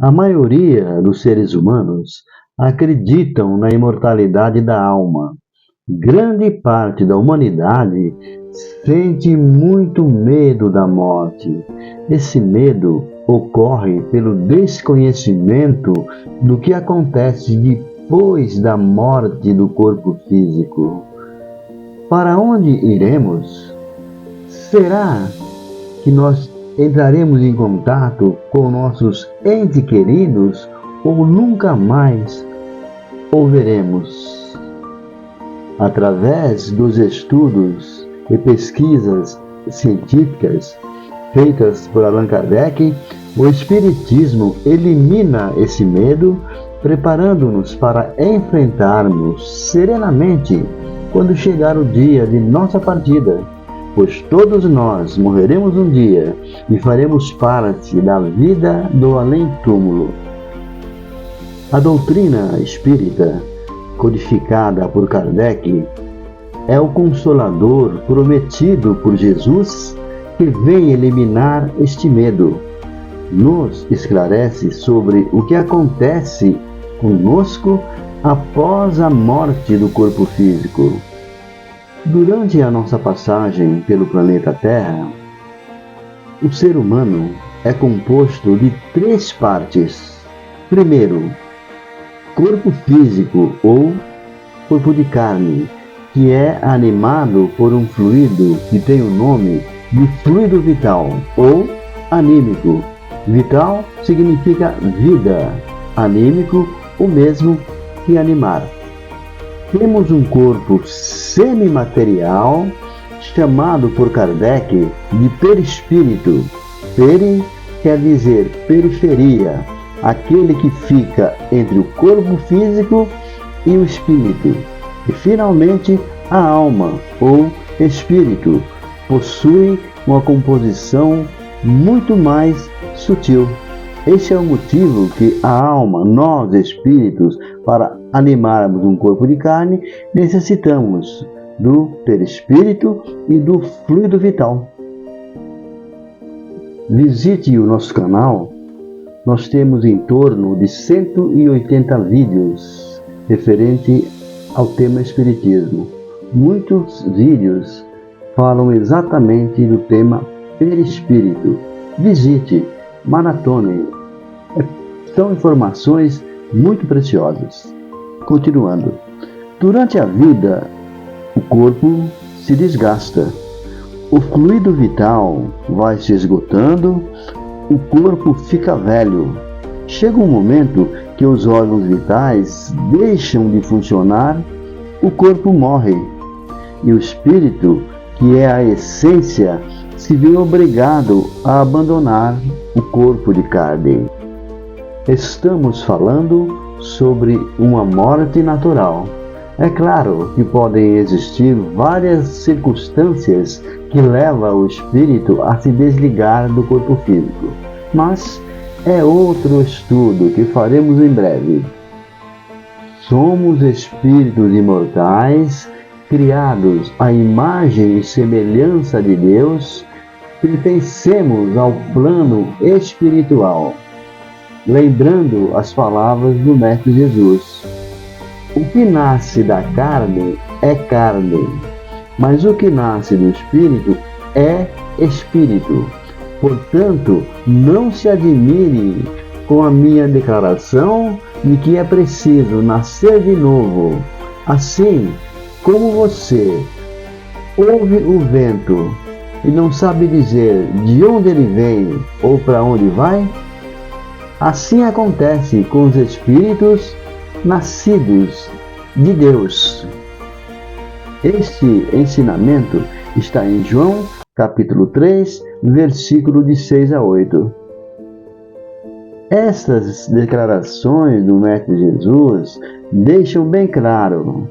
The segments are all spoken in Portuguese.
A maioria dos seres humanos acreditam na imortalidade da alma. Grande parte da humanidade sente muito medo da morte. Esse medo ocorre pelo desconhecimento do que acontece depois da morte do corpo físico. Para onde iremos? Será que nós entraremos em contato com nossos entes queridos ou nunca mais o veremos? Através dos estudos e pesquisas científicas feitas por Allan Kardec, o Espiritismo elimina esse medo, preparando-nos para enfrentarmos serenamente quando chegar o dia de nossa partida, pois todos nós morreremos um dia e faremos parte da vida do além-túmulo. A doutrina espírita, codificada por Kardec, é o consolador prometido por Jesus que vem eliminar este medo. Nos esclarece sobre o que acontece conosco após a morte do corpo físico. Durante a nossa passagem pelo planeta Terra, o ser humano é composto de 3 partes. Primeiro, corpo físico ou corpo de carne, que é animado por um fluido que tem o nome de fluido vital ou anímico. Vital significa vida, anímico o mesmo que animar. Temos um corpo semimaterial chamado por Kardec de perispírito. Peri quer dizer periferia, aquele que fica entre o corpo físico e o espírito. E finalmente a alma ou espírito possui uma composição muito mais sutil. Este é o motivo que a alma, nós espíritos, para animarmos um corpo de carne, necessitamos do perispírito e do fluido vital. Visite o nosso canal, nós temos em torno de 180 vídeos referente ao tema Espiritismo. Muitos vídeos falam exatamente do tema perispírito. Visite, maratone. São informações muito preciosas. Continuando. Durante a vida, o corpo se desgasta. O fluido vital vai se esgotando, o corpo fica velho. Chega um momento que os órgãos vitais deixam de funcionar, o corpo morre. E o espírito, que é a essência, se vê obrigado a abandonar o corpo de carne. Estamos falando sobre uma morte natural. É claro que podem existir várias circunstâncias que levam o espírito a se desligar do corpo físico, mas é outro estudo que faremos em breve. Somos espíritos imortais, criados à imagem e semelhança de Deus, pertencemos ao plano espiritual. Lembrando as palavras do Mestre Jesus: o que nasce da carne é carne, mas o que nasce do espírito é espírito. Portanto, não se admire com a minha declaração de que é preciso nascer de novo. Assim como você ouve o vento e não sabe dizer de onde ele vem ou para onde vai, assim acontece com os espíritos nascidos de Deus. Este ensinamento está em João, capítulo 3, versículo de 6 a 8. Estas declarações do Mestre Jesus deixam bem claro: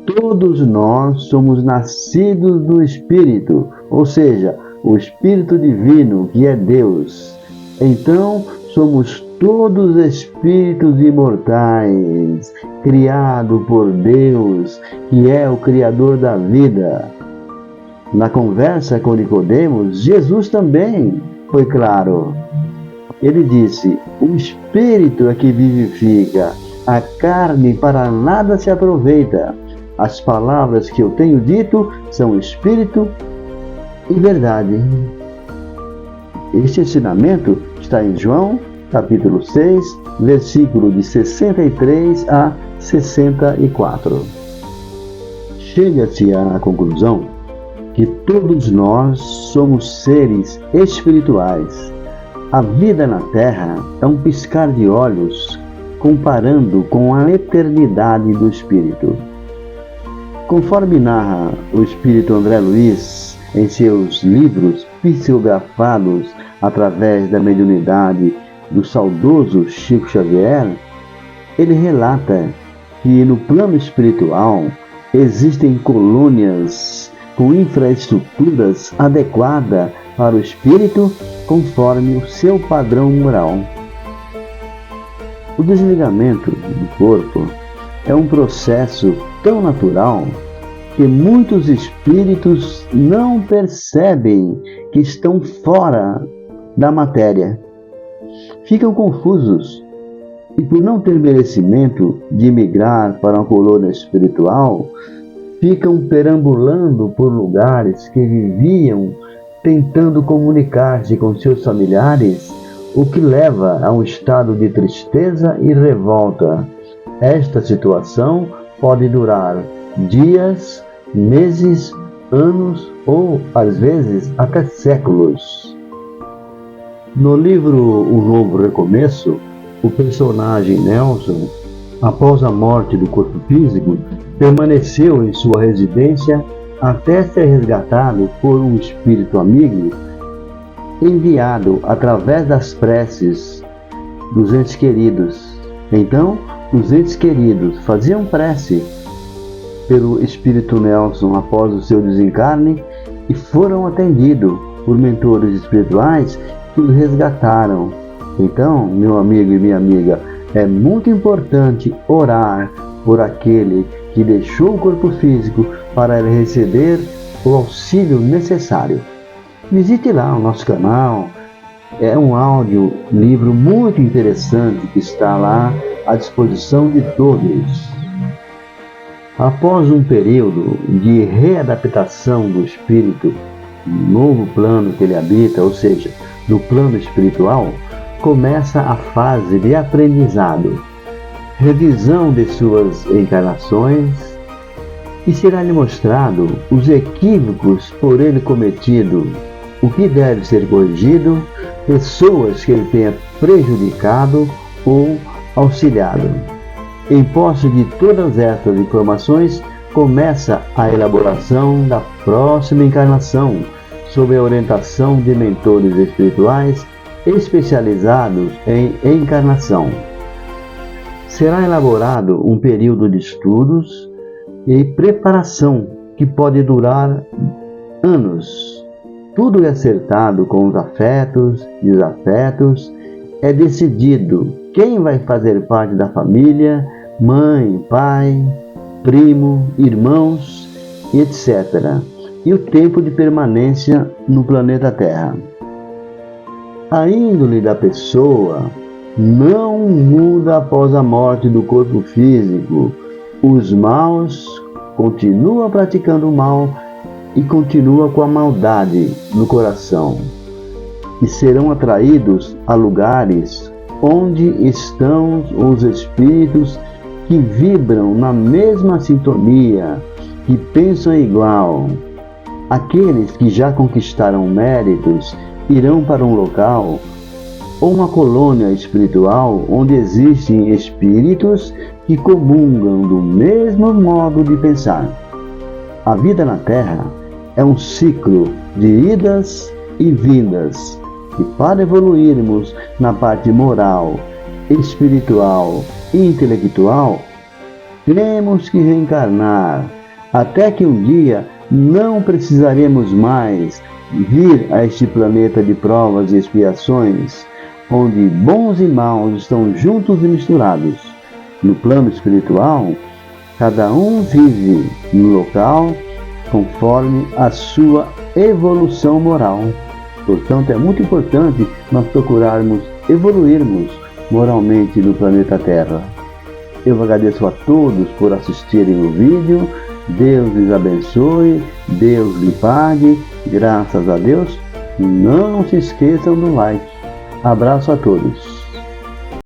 todos nós somos nascidos do Espírito, ou seja, o Espírito Divino, que é Deus. Então, somos todos espíritos imortais, criados por Deus, que é o Criador da vida. Na conversa com Nicodemos, Jesus também foi claro: Ele disse: o espírito é que vivifica, a carne para nada se aproveita. As palavras que eu tenho dito são espírito e verdade. Este ensinamento está em João, capítulo 6, versículo de 63 a 64. Chega-se à conclusão que todos nós somos seres espirituais. A vida na Terra é um piscar de olhos, comparando com a eternidade do Espírito. Conforme narra o Espírito André Luiz em seus livros psicografados através da mediunidade do saudoso Chico Xavier, ele relata que no plano espiritual existem colônias com infraestruturas adequadas para o espírito conforme o seu padrão moral. O desligamento do corpo é um processo tão natural que muitos espíritos não percebem que estão fora da matéria. Ficam confusos e, por não ter merecimento de migrar para uma colônia espiritual, ficam perambulando por lugares que viviam tentando comunicar-se com seus familiares, o que leva a um estado de tristeza e revolta. Esta situação pode durar dias, meses, anos ou, às vezes, até séculos. No livro O Novo Recomeço, o personagem Nelson, após a morte do corpo físico, permaneceu em sua residência até ser resgatado por um espírito amigo enviado através das preces dos entes queridos. Então, os entes queridos faziam prece pelo espírito Nelson após o seu desencarne e foram atendidos por mentores espirituais que os resgataram. Então, meu amigo e minha amiga, é muito importante orar por aquele que deixou o corpo físico para ele receber o auxílio necessário. Visite lá o nosso canal, é um áudio livro muito interessante que está lá à disposição de todos. Após um período de readaptação do espírito no novo plano que ele habita, ou seja, no plano espiritual, começa a fase de aprendizado, revisão de suas encarnações, e será-lhe mostrado os equívocos por ele cometido, o que deve ser corrigido, pessoas que ele tenha prejudicado ou auxiliado. Em posse de todas essas informações, começa a elaboração da próxima encarnação, sob a orientação de mentores espirituais especializados em encarnação. Será elaborado um período de estudos e preparação que pode durar anos. Tudo é acertado com os afetos, desafetos, é decidido quem vai fazer parte da família, mãe, pai, primo, irmãos, etc. E o tempo de permanência no planeta Terra. A índole da pessoa não muda após a morte do corpo físico. Os maus continuam praticando o mal e continuam com a maldade no coração. E serão atraídos a lugares onde estão os espíritos que vibram na mesma sintonia, que pensam igual. Aqueles que já conquistaram méritos irão para um local ou uma colônia espiritual onde existem espíritos que comungam do mesmo modo de pensar. A vida na Terra é um ciclo de idas e vindas, e para evoluirmos na parte moral, espiritual e intelectual, temos que reencarnar, até que um dia não precisaremos mais vir a este planeta de provas e expiações, onde bons e maus estão juntos e misturados. No plano espiritual, cada um vive no local conforme a sua evolução moral. Portanto, é muito importante nós procurarmos evoluirmos moralmente no planeta Terra. Eu agradeço a todos por assistirem o vídeo. Deus lhes abençoe, Deus lhe pague, graças a Deus. Não se esqueçam do like. Abraço a todos.